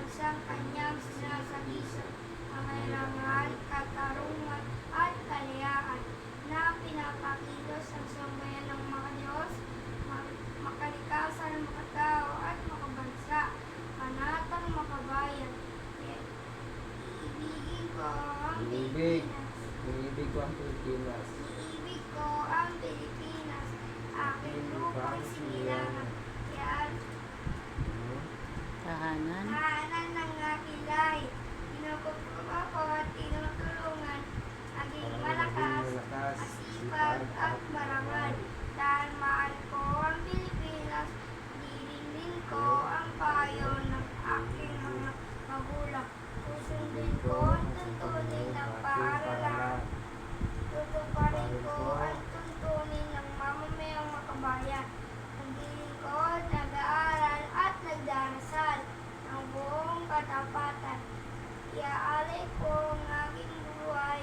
isang kanyang sinasabi sa pangailangan, katarungan at kalayaan na pinapakilos ang sambayan ng mga Diyos, makalikasan, makatao at makabansa, panatang makabayan. Iibigin ko ang Pilipinas. Iibig ko ang Pilipinas. Iibig ko ang Pilipinas, aking lupang sinilangan. Yan, Tahanan. tahanan ng aking lahi. Pinupupulong ako at tinutulungan, aging malakas, masipag at marangal. Dahil mahal ko ang Pilipinas, dinilin ko ang payo ng aking mga magulang. Susundin ko ang tuntunin ng paaralan. Tutuparin ko ang tuntunin ng mamamayang makabayan. Ang dilim ko nag-aaral at nagdarasal ng buong katapatan. Iaalay ko ang aking buhay